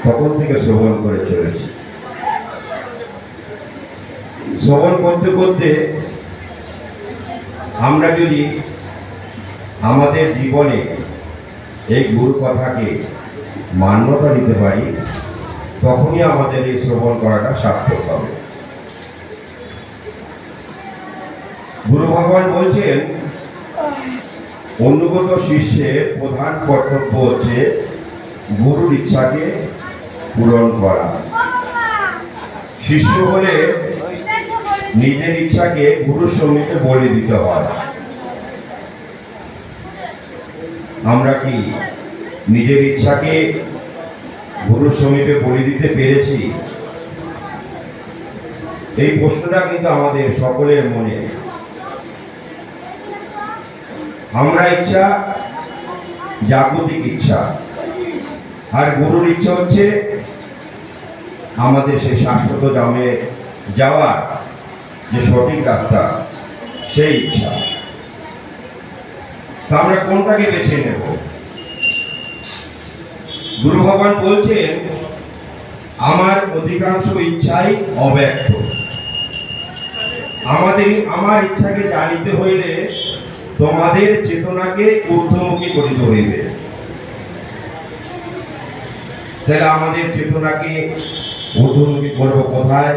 তখন থেকে শ্রবণ করে চলেছি। শ্রবণ করতে করতে আমরা যদি আমাদের জীবনে এই গুরু কথাকে মান্যতা দিতে পারি, তখনই আমাদের এই শ্রবণ করাটা সার্থক হবে। গুরু ভগবান বলছেন, অনুগত শিষ্যের প্রধান কর্তব্য হচ্ছে গুরুর ইচ্ছাকে পূরণ করা। শিষ্য হলে নিজের ইচ্ছাকে গুরুর সঙ্গে বলে দিতে হয়। আমরা কি নিজের ইচ্ছাকে গুরুর সমীপে বলে দিতে পেরেছি? এই প্রশ্নটা কিন্তু আমাদের সকলের মনে। আমরা ইচ্ছা জাগতিক ইচ্ছা, আর গুরুর ইচ্ছা হচ্ছে আমাদের সেই শাশ্বত ধামে যাওয়ার যে সঠিক রাস্তা, সেই ইচ্ছা। আমরা কোনটাকে বেছে নেব? গুরু ভগবান বলছেন, আমার অধিকাংশ ইচ্ছাই অব্যক্ত। আমার ইচ্ছাকে জানিতে হইলে তোমাদের চেতনাকে ঊর্ধ্বমুখী করিতে হইবে। তাহলে আমাদের চেতনাকে ঊর্ধ্বমুখী করব কোথায়?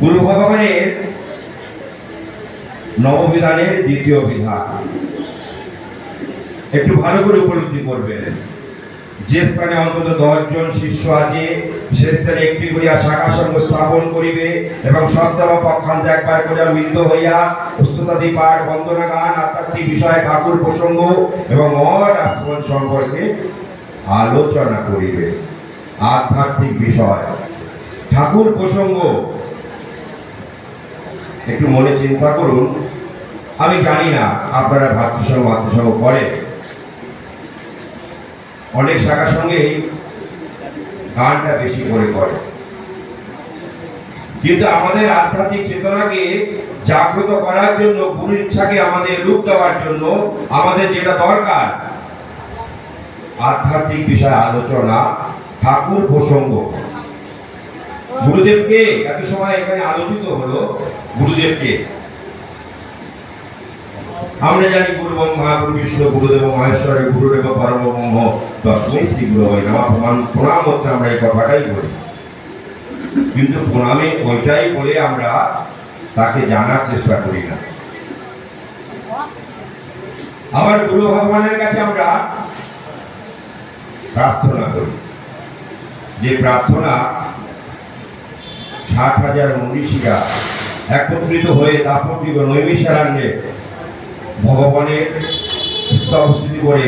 গুরু ভগবানের নববিধানের দ্বিতীয় বিধান একটু ভালো করে উপলব্ধি করবেন। যে স্থানে অন্তত 10 জন শিষ্য আছে, সে স্থানে একটি করিয়া শাখা সঙ্গ স্থাপন করিবে এবং সপ্তাহ পক্ষান্ত একবার করিয়া মিলিত হইয়া উস্তুতাদি পাঠ, বন্দনা গান, আধ্যাত্মিক বিষয়, ঠাকুর প্রসঙ্গ এবং মঠ আশ্রম সম্পর্কে আলোচনা করিবে। আধ্যাত্মিক বিষয়, ঠাকুর প্রসঙ্গ, একটু মনে চিন্তা করুন। আমি জানি না আপনারা ভাতৃসঙ্গ মাতৃসঙ্গ করেন, অনেক শাখার সঙ্গে গানটা বেশি করে করে, কিন্তু আমাদের আধ্যাত্মিক চেতনাকে জাগ্রত করার জন্য, গুরুর ইচ্ছাকে আমাদের রূপ দেওয়ার জন্য আমাদের যেটা দরকার, আধ্যাত্মিক বিষয় আলোচনা, ঠাকুর প্রসঙ্গ। গুরুদেবকে এত সময় এখানে আলোচিত হলো, গুরুদেবকে আমরা জানি গুরু ব্রহ্মা, গুরু বিষ্ণু, গুরুদেব মহেশ্বর, গুরুদেব পরম ব্রহ্ম তস্মৈ শ্রী গুরবে নমঃ। প্রণাম হচ্ছে আমরা এই কথাটাই বলি, কিন্তু প্রণামে ওইটাই বলে আমরা তাকে জানার চেষ্টা করি না। আবার গুরু ভগবানের কাছে আমরা প্রার্থনা করি, যে প্রার্থনা 60,000 মনীষীরা একত্রিত হয়ে দাপট্যিক নৈমিষারণ্যে ভগবানের স্থিতি করে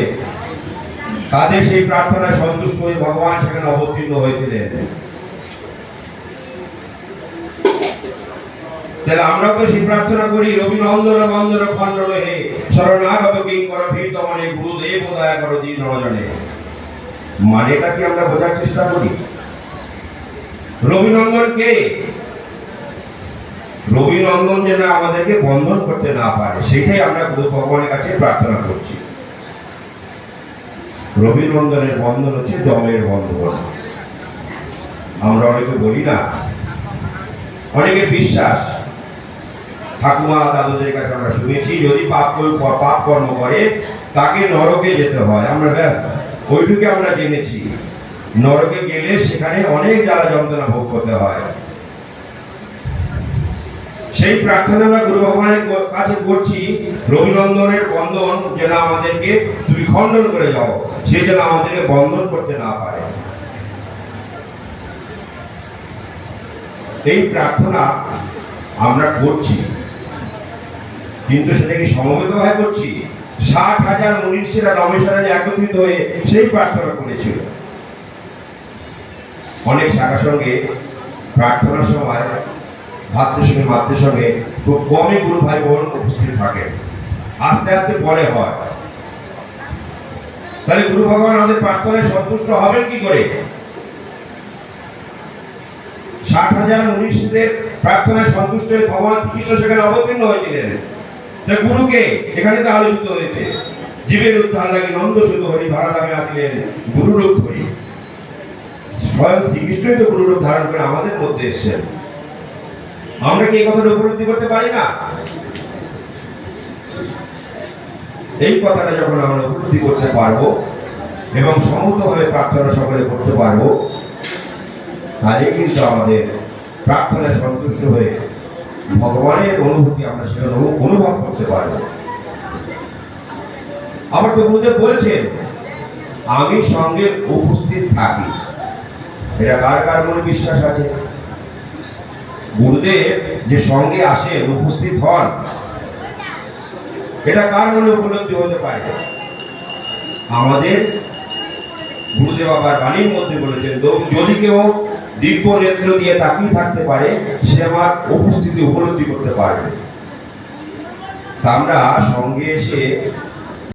তাদের সেই প্রার্থনায় সন্তুষ্ট হয়ে ভগবান সেখানে অবতীর্ণ হয়েছিলেন। তাহলে আমরা তো সেই প্রার্থনা করি, রবিনন্দন বন্দন খণ্ডন হে শরণাগত কিঙ্কর ভীত মনে গুরুদেব দয়া করো দীন রজনে। মানেটা কি আমরা বোঝার চেষ্টা করি? রবিনন্দন কে? রবিনন্দন যেন আমাদেরকে বন্ধন করতে না পারে, সেটাই আমরা গুরু ভগবানের কাছে প্রার্থনা করছি। রবিনন্দনের বন্ধন হচ্ছে জমের বন্ধন। আমরা অনেকে বলি না, অনেকে বিশ্বাস, ঠাকুমা দাদুদের কাছে আমরা শুনেছি, যদি পাপ কর্ম করে তাকে নরকে যেতে হয়। আমরা ব্যাস ওইটুকু আমরা জেনেছি। নরকে গেলে সেখানে অনেক জ্বালা যন্ত্রণা ভোগ করতে হয়। সেই প্রার্থনা আমরা গুরু ভগবানের কাছে করছি, রবিনন্দনের বন্ধন যেন আমাদেরকে তুমি খণ্ডন করে যাও, সে যেন আমাদেরকে বন্ধন করতে না পারে। এই প্রার্থনা আমরা করছি, কিন্তু সেটাকে সমবেতভাবে করছি। 60,000 মনীষীরা রমেশ্বরে একত্রিত হয়ে সেই প্রার্থনা করেছিল। অনেক শাখার সঙ্গে প্রার্থনার সময় ভাতৃসঙ্গে মাতৃসঙ্গে খুব কমই গুরু ভাই বোন উপস্থিত থাকে, আস্তে আস্তে পরে হয়। তাহলে গুরু ভগবান আমাদের প্রার্থনায় সন্তুষ্ট হবেন কি করে? 60,000 মনীষীদের প্রার্থনায় সন্তুষ্ট হয়ে ভগবান শ্রীকৃষ্ণ সেখানে অবতীর্ণ হয়েছিলেন। গুরুকে এখানে তো আলোচিত হয়েছে, জীবের উদ্ধার লাগে নন্দ শুধু হরি ধরা নামে আসলেন গুরুরূপ ধরি। স্বয়ং শ্রীকৃষ্ণই তো গুরুরূপ ধারণ করে আমাদের মধ্যে এসেছেন। আমরা কি এই কথাটা উপলব্ধি করতে পারি না? এই কথাটা যখন আমরা উপলব্ধি করতে পারবো এবং সমতভাবে প্রার্থনা সকলে করতে পারবো, তাহলে কিন্তু আমাদের প্রার্থনায় সন্তুষ্ট হয়ে ভগবানের অনুভূতি আমরা সেখানে অনুভব করতে পারবো। আবার তো গুরুদেব বলছেন, আমি সঙ্গে উপস্থিত থাকি। এটা কার কার মনে বিশ্বাস আছে? গুরুদেব যে সঙ্গে আসেন, উপস্থিত হন, এটা কার মনে উপলব্ধি হতে পারে? আমাদের গুরুদেব আবার বাণীর মধ্যে বলেছেন, যদি কেউ দিব্য নেত্র দিয়ে তাকিয়ে থাকতে পারে, সে আমার উপস্থিতি উপলব্ধি করতে পারবে। তা আমরা সঙ্গে এসে